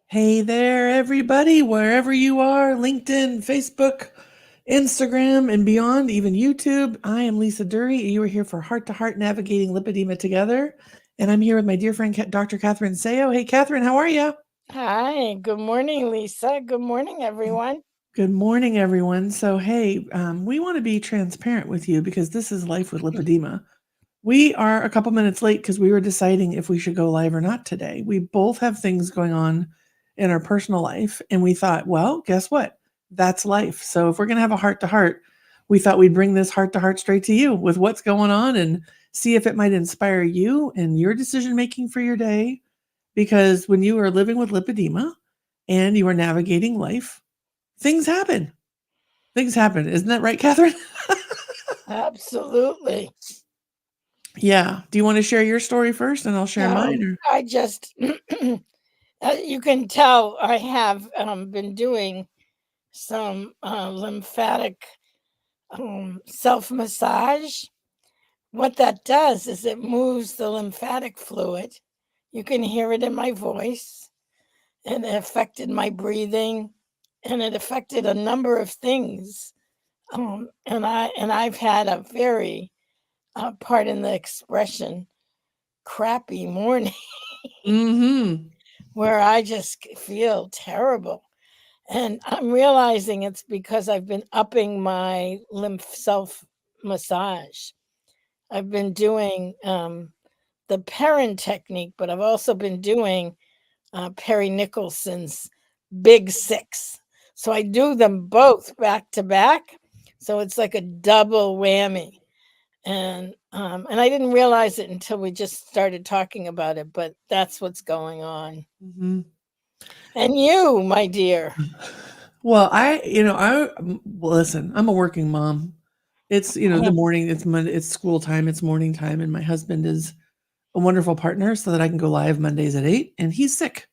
Hey there, everybody, wherever you are, LinkedIn, Facebook, Instagram, and beyond, even YouTube. I am Lisa Duerre. You are here for Heart to Heart Navigating Lipedema Together. And I'm here with my dear friend, Dr. Catherine Sayo. Hey, Catherine, how are you? Hi, good morning, Lisa. Good morning, everyone. Good morning, everyone. So, hey, we want to be transparent with you because this is Life with Lipedema. We are a couple minutes late because we were deciding if we should go live or not today. We both have things going on in our personal life, and we thought, well, guess what? That's life. So if we're going to have a heart to heart, we thought we'd bring this heart to heart straight to you with what's going on and see if it might inspire you and your decision making for your day. Because when you are living with lipedema and you are navigating life, things happen. Things happen. Isn't that right, Catherine? Absolutely. Yeah. Do you want to share your story first and I'll share mine? Or? I just, you can tell I have been doing some lymphatic self massage. What that does is it moves the lymphatic fluid. You can hear it in my voice, and it affected my breathing, and it affected a number of things. I've had a very pardon the expression, crappy morning Mm-hmm. where I just feel terrible. And I'm realizing it's because I've been upping my lymph self massage. I've been doing the Perrin technique, but I've also been doing Perry Nicholson's Big Six. So I do them both back to back. So it's like a double whammy. And I didn't realize it until we just started talking about it, but that's what's going on. Mm-hmm. And you, my dear. Well, well, listen, I'm a working mom. It's, the morning, it's school time, it's morning time, and my husband is a wonderful partner so that I can go live Mondays at 8, and he's sick.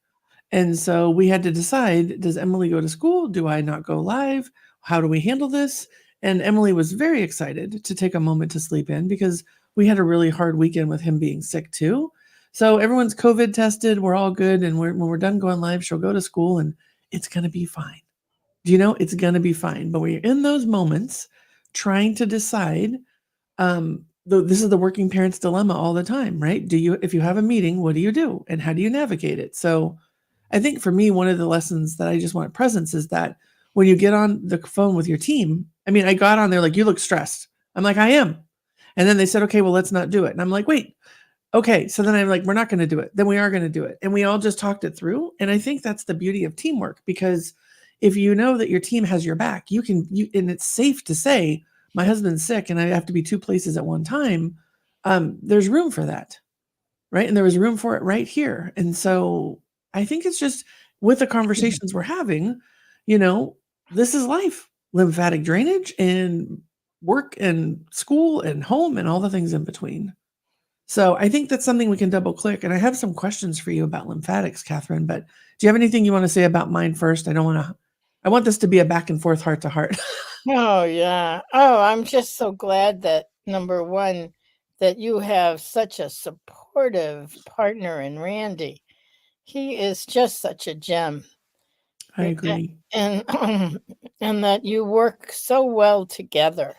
And so we had to decide, does Emily go to school? Do I not go live? How do we handle this? And Emily was very excited to take a moment to sleep in because we had a really hard weekend with him being sick too. So everyone's COVID tested. We're all good. And when we're done going live, she'll go to school and it's going to be fine. It's going to be fine. But when you're in those moments trying to decide, this is the working parent's dilemma all the time, right? If you have a meeting, what do you do? And how do you navigate it? So I think for me, one of the lessons that I just want presence is that when you get on the phone with your team, I mean, I got on there like, you look stressed. I'm like, I am. And then they said, okay, well, let's not do it. And I'm like, wait, okay. So then I'm like, we're not going to do it. Then we are going to do it. And we all just talked it through. And I think that's the beauty of teamwork because if you know that your team has your back, and it's safe to say, my husband's sick and I have to be two places at one time. There's room for that. Right. And there was room for it right here. And so I think it's just with the conversations we're having, you know, this is life, lymphatic drainage and work and school and home and all the things in between. So I think that's something we can double click. And I have some questions for you about lymphatics, Catherine. But do you have anything you want to say about mine first? I want this to be a back and forth heart to heart. Oh, yeah. Oh, I'm just so glad that number one, that you have such a supportive partner in Randy. He is just such a gem. I agree. And and that you work so well together,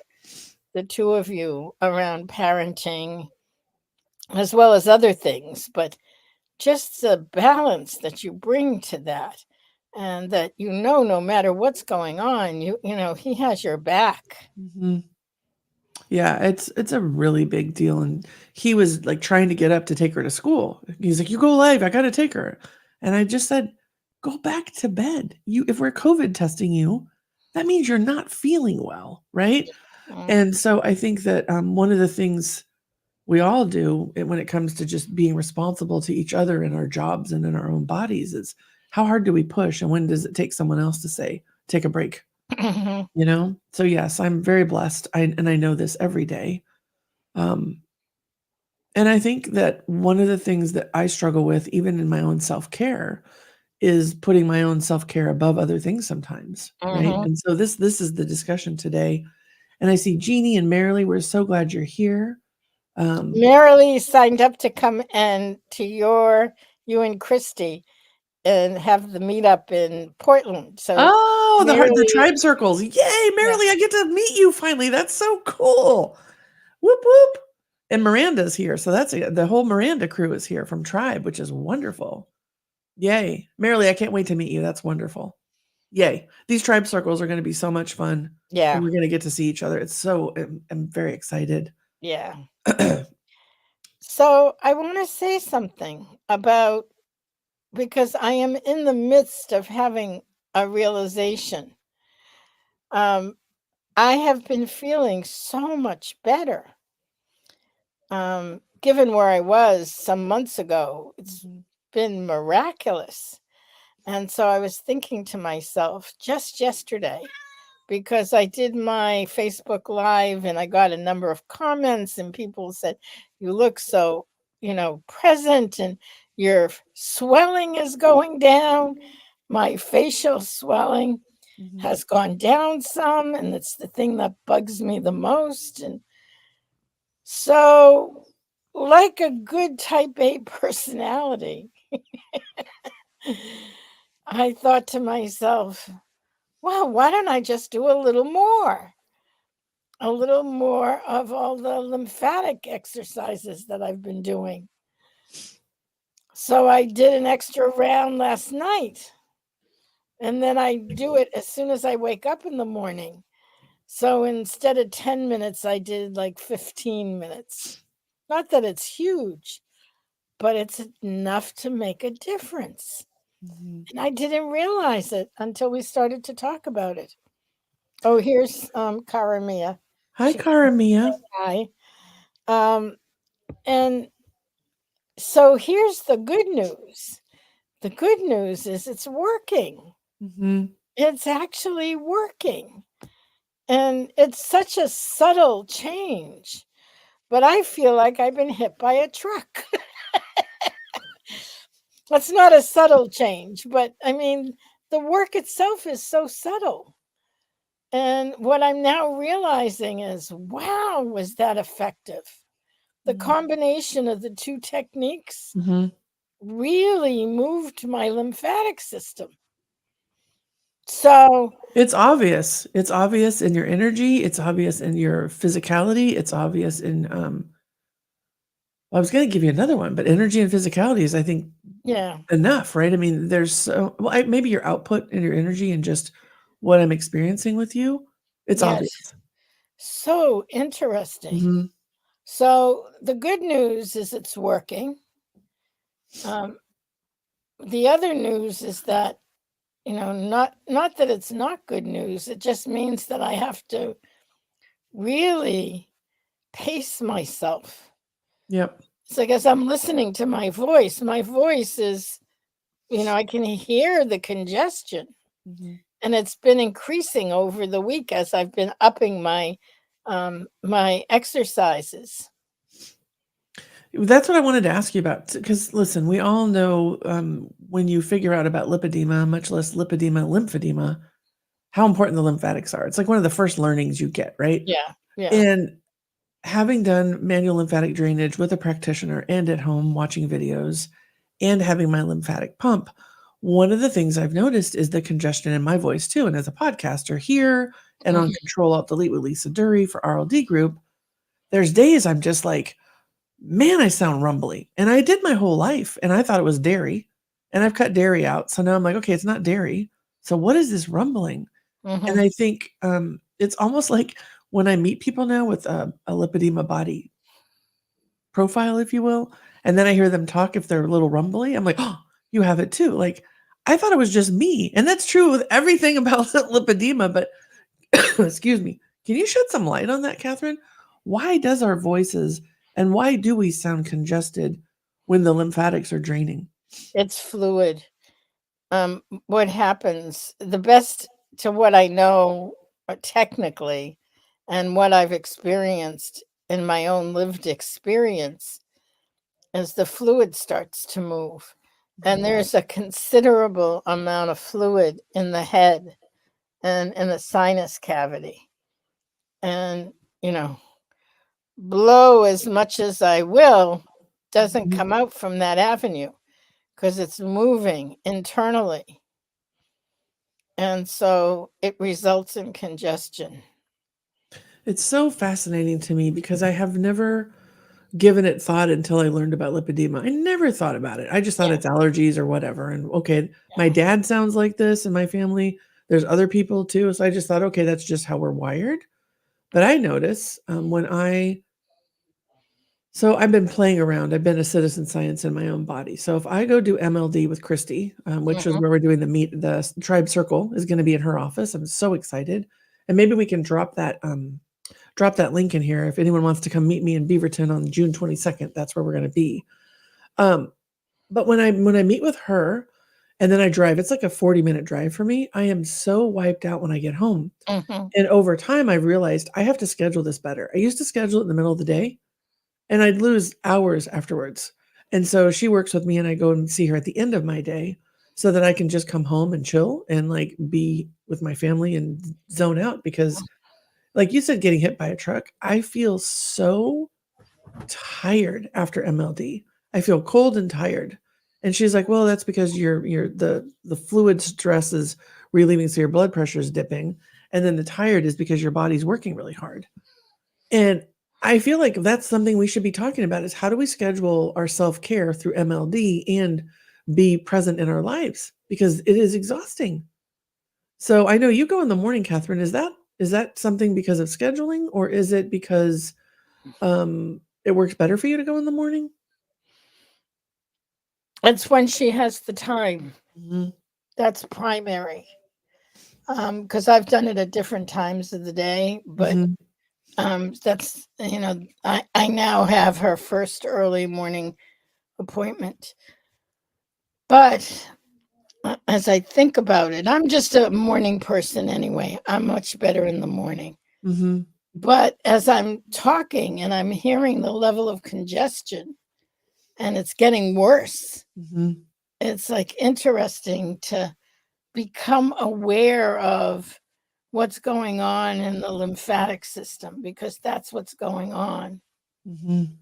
the two of you, around parenting as well as other things, but just the balance that you bring to that, and that no matter what's going on, he has your back. Mhm. Yeah, it's a really big deal, and he was, like, trying to get up to take her to school. He's like, "You go live, I gotta take her." And I just said, "Go back to bed. If we're COVID testing you, that means you're not feeling well, right?" Mm. And so I think that, one of the things we all do when it comes to just being responsible to each other in our jobs and in our own bodies is how hard do we push, and when does it take someone else to say, "Take a break?" So yes, I'm very blessed. I know this every day. Um, and I think that one of the things that I struggle with, even in my own self care, is putting my own self care above other things sometimes, right? Mhm. And so this is the discussion today. And I see Jeannie and Marilee. We're so glad you're here. Um, Marilee signed up to come and to you and Christy. and have the meetup in Portland. So Oh, the Mary, tribe circles. Yay, yeah, Marilee, I get to meet you finally. That's so cool. Whoop whoop. And Miranda's here. So that's the whole Miranda crew is here from Tribe, which is wonderful. Yay. Marilee, I can't wait to meet you. That's wonderful. Yay. These tribe circles are going to be so much fun. And yeah, we're going to get to see each other. It's so, I'm very excited. yeah. So I want to say something about, because I am in the midst of having a realization. Um, I have been feeling so much better. Given where I was some months ago, it's been miraculous. And so I was thinking to myself just yesterday, because I did my Facebook Live and I got a number of comments, and people said, "You look so, present, and your swelling is going down." My facial swelling Mhm. has gone down some, and it's the thing that bugs me the most. And so, like a good type A personality, I thought to myself, well, why don't I just do a little more? A little more of all the lymphatic exercises that I've been doing. So I did an extra round last night, and then I do it as soon as I wake up in the morning. So instead of 10 minutes, I did like 15 minutes. Not that it's huge, but it's enough to make a difference. Mhm. And I didn't realize it until we started to talk about it. Oh, here's Cara Mia. Hi, She Cara Mia. hi. Um, and so here's the good news. The good news is it's working. Mhm. It's actually working. And it's such a subtle change, but I feel like I've been hit by a truck. That's not a subtle change, but I mean, the work itself is so subtle. And what I'm now realizing is, wow, was that effective? The Mhm. combination of the two techniques Mhm. really moved my lymphatic system. So, It's obvious. It's obvious in your energy. It's obvious in your physicality. It's obvious in, well, I was going to give you another one, but energy and physicality is, I think, yeah, enough, right? I mean, there's so, well, maybe your output and your energy and just what I'm experiencing with you. It's yes, obvious. so interesting. Mhm. So, the good news is it's working. Um, the other news is that, not that it's not good news, it just means that I have to really pace myself. Yep. So, I guess I'm listening to my voice. My voice is, I can hear the congestion, Mhm. and it's been increasing over the week as I've been upping my exercises. That's what I wanted to ask you about. Because listen, we all know when you figure out about lipedema, much less lipedema, lymphedema, how important the lymphatics are. It's like one of the first learnings you get, right? Yeah, yeah. And having done manual lymphatic drainage with a practitioner and at home watching videos and having my lymphatic pump, one of the things I've noticed is the congestion in my voice too. And as a podcaster here and on Mhm. Control Alt Delete with Lisa Duerre for RLD Group, there's days I'm just like, man, I sound rumbly. And I did my whole life and I thought it was dairy. And I've cut dairy out. So now I'm like, okay, it's not dairy. So what is this rumbling? And Mhm. I think it's almost like when I meet people now with a lipedema body profile, if you will, and then I hear them talk if they're a little rumbly, I'm like, oh, you have it too. Like, I thought it was just me. And that's true with everything about lipedema, but excuse me. Can you shed some light on that, Catherine? Why does our voices and why do we sound congested when the lymphatics are draining? It's fluid. What happens, the best to what I know technically and what I've experienced in my own lived experience is the fluid starts to move. And Mhm. there's a considerable amount of fluid in the head and in the sinus cavity. And, you know, blow as much as I will, doesn't Mhm. come out from that avenue. because it's moving internally. And so it results in congestion. It's so fascinating to me because I have never given it thought until I learned about lipedema. I never thought about it. I just thought Yeah, it's allergies or whatever. And okay, my yeah. dad sounds like this in my family. There's other people too. So I just thought, okay, that's just how we're wired. But I notice so I've been playing around. I've been a citizen science in my own body. So if I go do MLD with Christy, which is Mhm. where we're doing the tribe circle is going to be in her office. I'm so excited. And maybe we can drop that link in here if anyone wants to come meet me in Beaverton on June 22nd. That's where we're going to be. Um, but when I meet with her and then I drive, it's like a 40-minute drive for me. I am so wiped out when I get home. Mhm. And over time, I've realized I have to schedule this better. I used to schedule it in the middle of the day and I'd lose hours afterwards. And so she works with me and I go and see her at the end of my day so that I can just come home and chill and like be with my family and zone out because like you said, getting hit by a truck, I feel so tired after MLD. I feel cold and tired. And she's like, "Well, that's because the fluid stress is relieving, so your blood pressure is dipping, and then the tired is because your body's working really hard." And I feel like that's something we should be talking about is how do we schedule our self-care through MLD and be present in our lives because it is exhausting. So I know you go in the morning, Catherine. Is that something because of scheduling, or is it because it works better for you to go in the morning? It's when she has the time. Mhm, That's primary. Because I've done it at different times of the day, but mhm, that's I now have her first early morning appointment. But as I think about it, I'm just a morning person anyway. I'm much better in the morning. mhm, But as I'm talking and I'm hearing the level of congestion and it's getting worse, mhm, it's like interesting to become aware of what's going on in the lymphatic system because that's what's going on. mhm.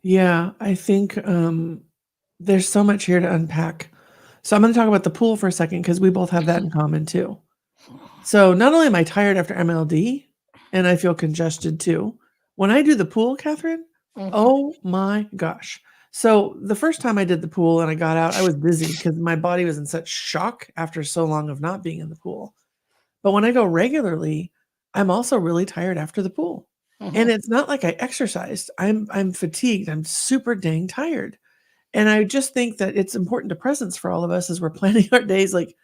Yeah, I think, there's so much here to unpack. So I'm gonna talk about the pool for a second because we both have that in common too. So not only am I tired after MLD, and I feel congested too, when I do the pool, Catherine, Mhm, oh my gosh. So the first time I did the pool and I got out, I was dizzy because my body was in such shock after so long of not being in the pool. But when I go regularly, I'm also really tired after the pool. And mhm. it's not like I exercised. I'm fatigued. I'm super dang tired. And I just think that it's important to presence for all of us as we're planning our days. Like,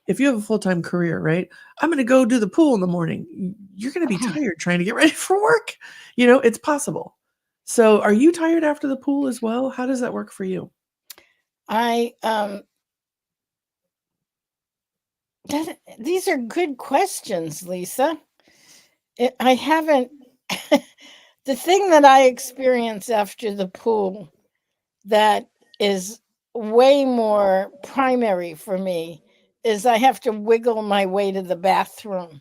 if you have a full-time career, right? I'm gonna go do the pool in the morning. You're gonna be tired trying to get ready for work. It's possible. So are you tired after the pool as well? How does that work for you? I these are good questions, Lisa. I haven't the thing that I experience after the pool that is way more primary for me is I have to wiggle my way to the bathroom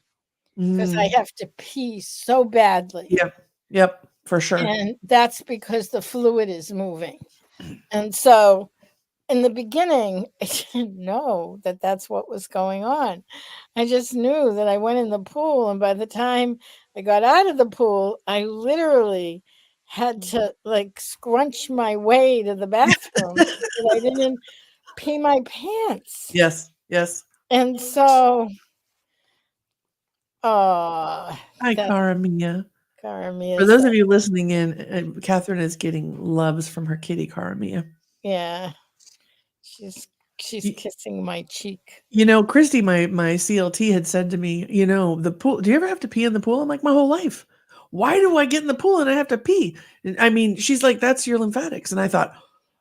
because I Mm, have to pee so badly. yep. Yep, for sure. And that's because the fluid is moving. And so in the beginning, I didn't know that that's what was going on. I just knew that I went in the pool, and by the time I got out of the pool, I literally had to like scrunch my way to the bathroom so that I didn't pee my pants. Yes, yes. And so, uh, Hi, that Cara Mia. Carmia For is those of like, you listening in, Catherine is getting loves from her kitty, Cara Mia. yeah, she's she's Y kissing my cheek. Christy, my CLT had said to me, "The pool, do you ever have to pee in the pool?" I'm like, "My whole life. Why do I get in the pool and I have to pee?" And I mean, she's like, "That's your lymphatics." And I thought,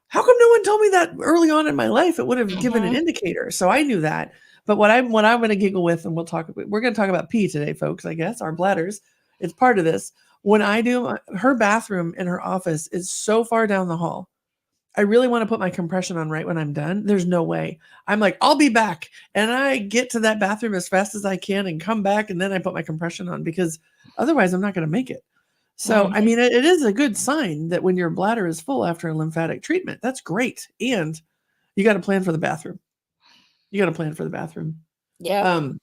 "How come no one told me that early on in my life? It would have given an Mhm. indicator." So I knew that. But what I'm gonna giggle with, and we're gonna talk about pee today, folks, I guess, our bladders. It's part of this. When I do her bathroom in her office is so far down the hall. I really wanna put my compression on right when I'm done. There's no way. I'm like, "I'll be back." And I get to that bathroom as fast as I can and come back, and then I put my compression on because otherwise I'm not gonna make it. So, I Mhm. mean, it is a good sign that when your bladder is full after a lymphatic treatment, that's great. And you got to plan for the bathroom. You got to plan for the bathroom. Yep. Um,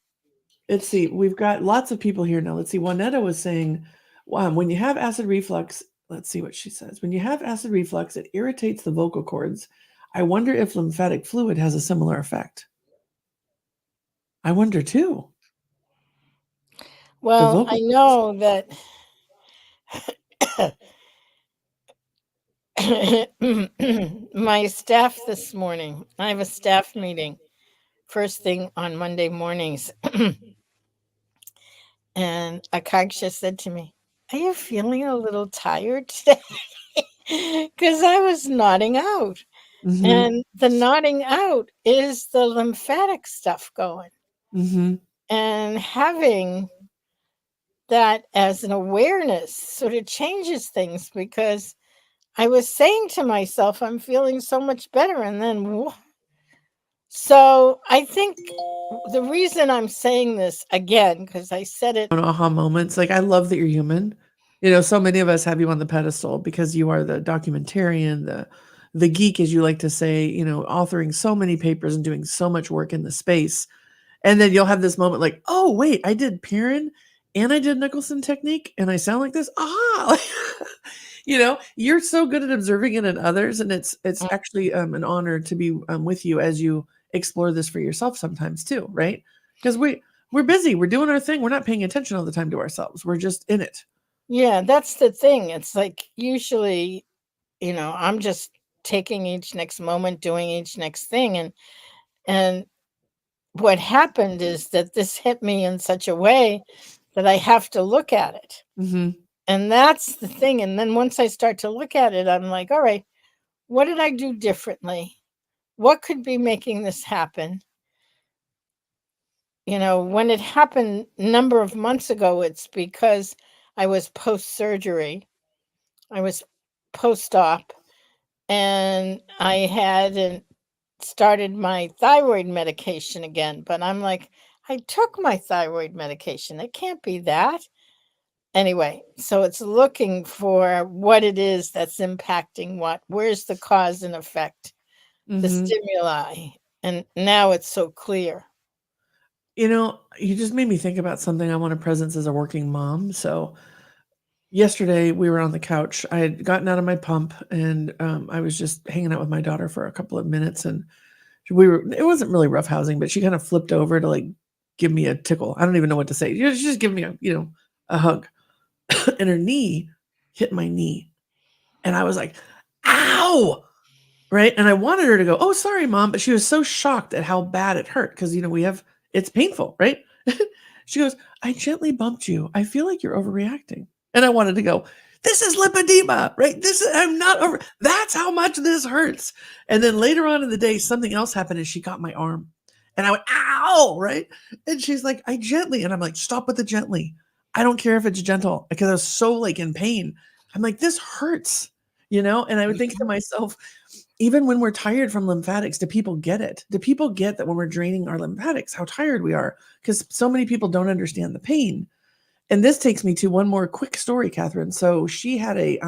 let's see. We've got lots of people here now. Let's see. Juanetta was saying, when you have acid reflux, let's see what she says. When you have acid reflux, it irritates the vocal cords. I wonder if lymphatic fluid has a similar effect. I wonder too. The Well, I vocal cords. know that my staff this morning, I have a staff meeting first thing on Monday mornings. And Akaksha said to me, "Are you feeling a little tired today?" Because I was nodding out. Mm-hmm. And the nodding out is the lymphatic stuff going. Mm-hmm. And having that as an awareness sort of changes things because I was saying to myself, I'm feeling so much better. And then, so I think the reason I'm saying this again, because I said it. Aha moments. Like, I love that you're human. You know, so many of us have you on the pedestal because you are the documentarian, the geek, as you like to say, you know, authoring so many papers and doing so much work in the space. And then you'll have this moment like, oh, wait, I did Piran and I did Nicholson technique and I sound like this. Aha. You know, you're so good at observing it in others. And it's actually an honor to be with you as you explore this for yourself sometimes too, right? Because we're busy, we're doing our thing, we're not paying attention all the time to ourselves. We're just in it. Yeah, that's the thing. It's like usually, I'm just taking each next moment, doing each next thing. And what happened is that this hit me in such a way that I have to look at it. Mhm. And that's the thing. And then once I start to look at it, I'm like, all right, what did I do differently? What could be making this happen? When it happened a number of months ago, it's because I was post surgery. I was post op and I hadn't started my thyroid medication again. But I'm like, I took my thyroid medication. It can't be that. Anyway, so it's looking for what it is that's impacting what. Where's the cause and effect, the Mhm. stimuli? And now it's so clear. You know, you just made me think about something. I want to presence as a working mom. So yesterday we were on the couch. I had gotten out of my pump and I was just hanging out with my daughter for a couple of minutes and it wasn't really roughhousing, but she kind of flipped over to like give me a tickle. I don't even know what to say. She just give me a hug. And her knee hit my knee. And I was like, ow. Right. And I wanted her to go, oh, sorry, mom. But she was so shocked at how bad it hurt. Cause it's painful, right? She goes, I gently bumped you. I feel like you're overreacting. And I wanted to go, this is lipedema, right? I'm not over. That's how much this hurts. And then later on in the day, something else happened and she got my arm. And I went, ow, right? And she's like, I gently. And I'm like, stop with the gently. I don't care if it's gentle because I was so like in pain. I'm like, this hurts. And I would think to myself, even when we're tired from lymphatics, do people get it? Do people get that when we're draining our lymphatics, how tired we are? Because so many people don't understand the pain. And this takes me to one more quick story, Catherine. So she had a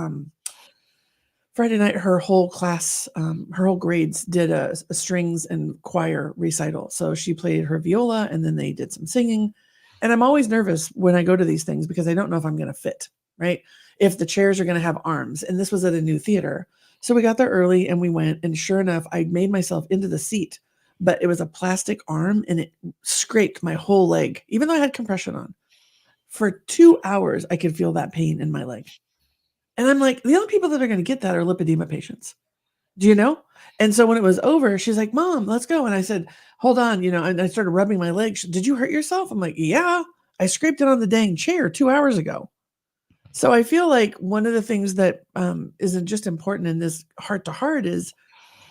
Friday night, her whole class, her whole grades did a strings and choir recital. So she played her viola and then they did some singing. And I'm always nervous when I go to these things because I don't know if I'm going to fit, right? If the chairs are going to have arms. And this was at a new theater. So we got there early and we went. And sure enough, I made myself into the seat, but it was a plastic arm and it scraped my whole leg, even though I had compression on. For 2 hours, I could feel that pain in my leg. And I'm like, the only people that are going to get that are lipedema patients. Do you know? And so when it was over, she's like, Mom, let's go. And I said, hold on, and I started rubbing my leg. Did you hurt yourself? I'm like, yeah, I scraped it on the dang chair 2 hours ago. So I feel like one of the things that isn't just important in this heart to heart is,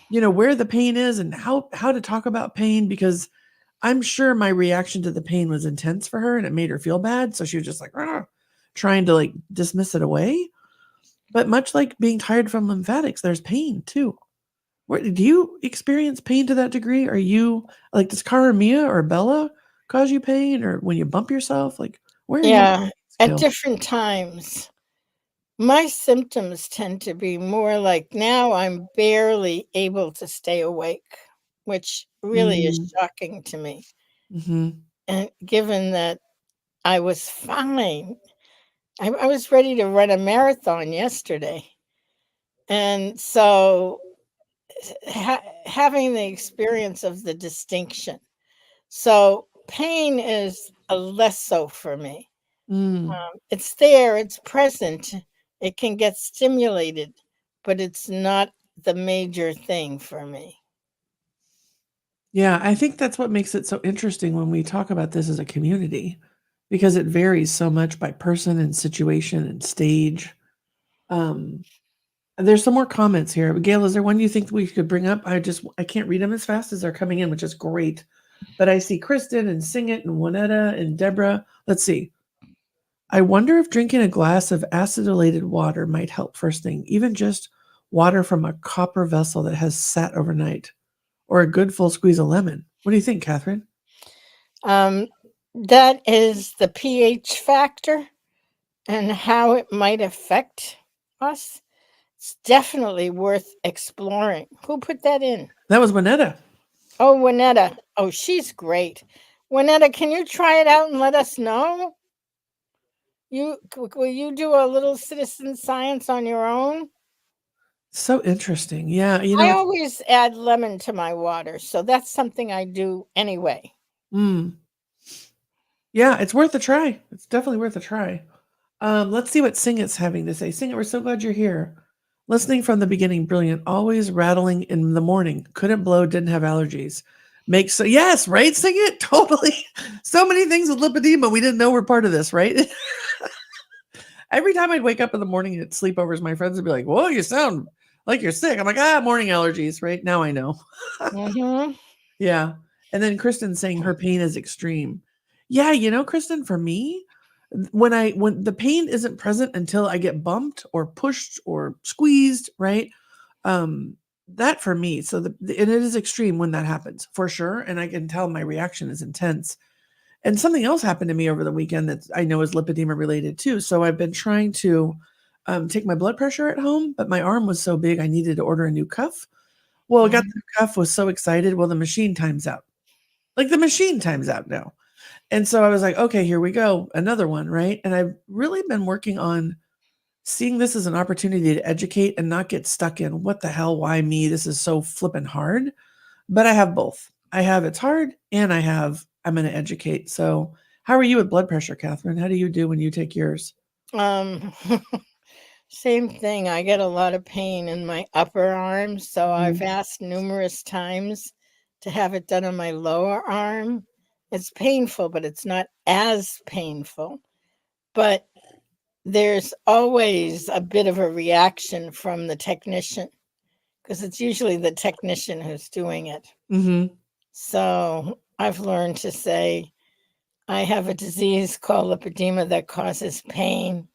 where the pain is and how to talk about pain, because I'm sure my reaction to the pain was intense for her and it made her feel bad. So she was just like, trying to like dismiss it away. But much like being tired from lymphatics, there's pain too. Do you experience pain to that degree? Are you like, does Cara Mia or Bella cause you pain, or when you bump yourself? Like, where are you on Yeah, the at scale? different times. My symptoms tend to be more like now I'm barely able to stay awake, which really is Mm, shocking to me. mhm. And given that I was fine, I was ready to run a marathon yesterday. And so having the experience of the distinction. So pain is a less so for me. Mm. It's there, it's present, it can get stimulated, but it's not the major thing for me. Yeah, I think that's what makes it so interesting when we talk about this as a community, because it varies so much by person and situation and stage. Um, there's some more comments here. Gail, is there one you think we could bring up? I can't read them as fast as they're coming in, which is great. But I see Kristen and Sing It and Juanetta and Deborah. Let's see. I wonder if drinking a glass of acidylated water might help first thing, even just water from a copper vessel that has sat overnight, or a good full squeeze of lemon. What do you think, Catherine? Um, that is the pH factor and how it might affect us. It's definitely worth exploring. Who put that in? That was Juanetta. Oh, Winetta. Oh, she's great. Winetta, can you try it out and let us know? Will you do a little citizen science on your own? So interesting. Yeah, I it's always add lemon to my water, so that's something I do anyway. mm, yeah, it's worth a try. It's definitely worth a try. Let's see what Sing It's having to say. Sing It, we're so glad you're here. Listening from the beginning, brilliant. Always rattling in the morning. Couldn't blow, didn't have allergies. Makes so yes, right? Sing It, totally. So many things with lipedema we didn't know were part of this, right? Every time I'd wake up in the morning at sleepovers, my friends would be like, "Whoa, you sound like you're sick." I'm like, morning allergies, right? Now I know. Mhm. Yeah. And then Kristen saying her pain is extreme. Yeah, Kristen, for me, when the pain isn't present until I get bumped or pushed or squeezed, right? Um, that for me, so and it is extreme when that happens, for sure. And I can tell my reaction is intense. And something else happened to me over the weekend that I know is lipedema related too. So I've been trying to take my blood pressure at home, but my arm was so big I needed to order a new cuff. Well, I got Mhm. the cuff, was so excited. Well, the machine times out. Like the machine times out now. And so I was like, okay, here we go. Another one, right? And I've really been working on seeing this as an opportunity to educate and not get stuck in what the hell, why me? This is so flippin' hard. But I have both. I have it's hard and I'm going to educate. So, how are you with blood pressure, Catherine? How do you do when you take yours? Um, Same thing. I get a lot of pain in my upper arm, so I've Mhm. asked numerous times to have it done on my lower arm. It's painful, but it's not as painful. But there's always a bit of a reaction from the technician because it's usually the technician who's doing it. Mhm. So I've learned to say, I have a disease called lipedema that causes pain.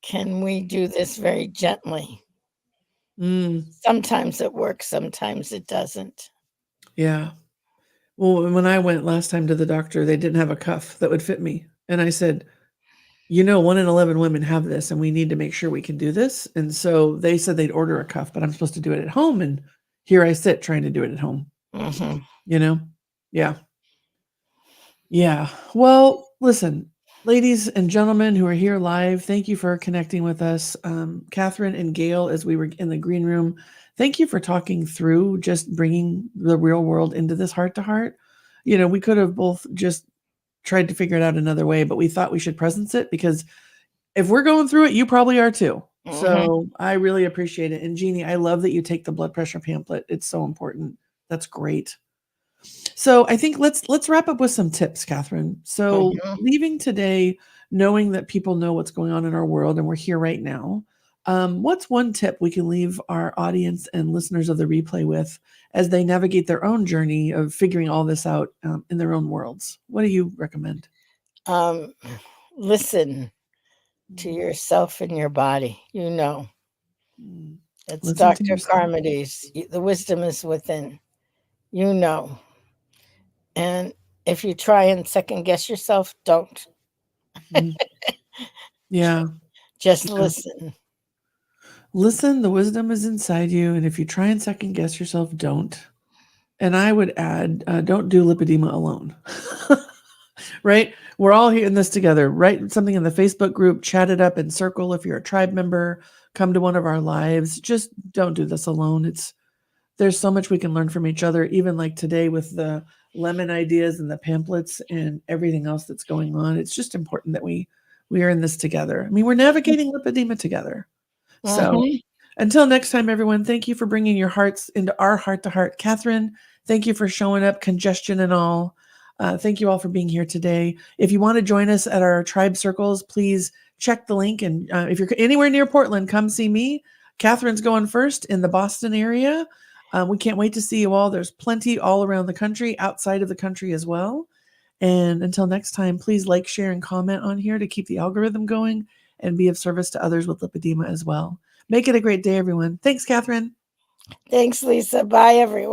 Can we do this very gently? Mm. Sometimes it works, sometimes it doesn't. Yeah. Well, when I went last time to the doctor, they didn't have a cuff that would fit me. And I said, 1 in 11 women have this, and we need to make sure we can do this. And so they said they'd order a cuff, but I'm supposed to do it at home. And here I sit trying to do it at home, Mhm. you know? Yeah. Yeah. Well, listen, ladies and gentlemen who are here live, thank you for connecting with us. Catherine and Gail, as we were in the green room, thank you for talking through just bringing the real world into this heart to heart. We could have both just tried to figure it out another way, but we thought we should presence it because if we're going through it, you probably are too. Mhm. So I really appreciate it. And Jeannie, I love that you take the blood pressure pamphlet. It's so important. That's great. So I think let's wrap up with some tips, Catherine. So Mhm. leaving today, knowing that people know what's going on in our world and we're here right now. What's one tip we can leave our audience and listeners of the replay with as they navigate their own journey of figuring all this out in their own worlds? What do you recommend? Um, Listen to Mm, yourself and your body. mm. It's Listen to Dr. yourself. Carmody's. The wisdom is within. You know. And if you try and second guess yourself, don't. Mhm. Yeah. Just Yeah. listen. Listen, the wisdom is inside you, and if you try and second guess yourself, don't. And I would add, don't do lipedema alone. Right? We're all here in this together. Write something in the Facebook group, chat it up in circle. If you're a tribe member, come to one of our lives. Just don't do this alone. There's so much we can learn from each other, even like today with the lemon ideas and the pamphlets and everything else that's going on. It's just important that we are in this together. I mean, we're navigating lipedema together. So Mhm. until next time, everyone, thank you for bringing your hearts into our heart to heart. Catherine, thank you for showing up, congestion and all. Thank you all for being here today. If you want to join us at our tribe circles, please check the link. And if you're anywhere near Portland, come see me. Catherine's going first in the Boston area. We can't wait to see you all. There's plenty all around the country, outside of the country as well. And until next time, please like, share, and comment on here to keep the algorithm going and be of service to others with lipedema as well. Make it a great day, everyone. Thanks, Catherine. Thanks, Lisa. Bye, everyone.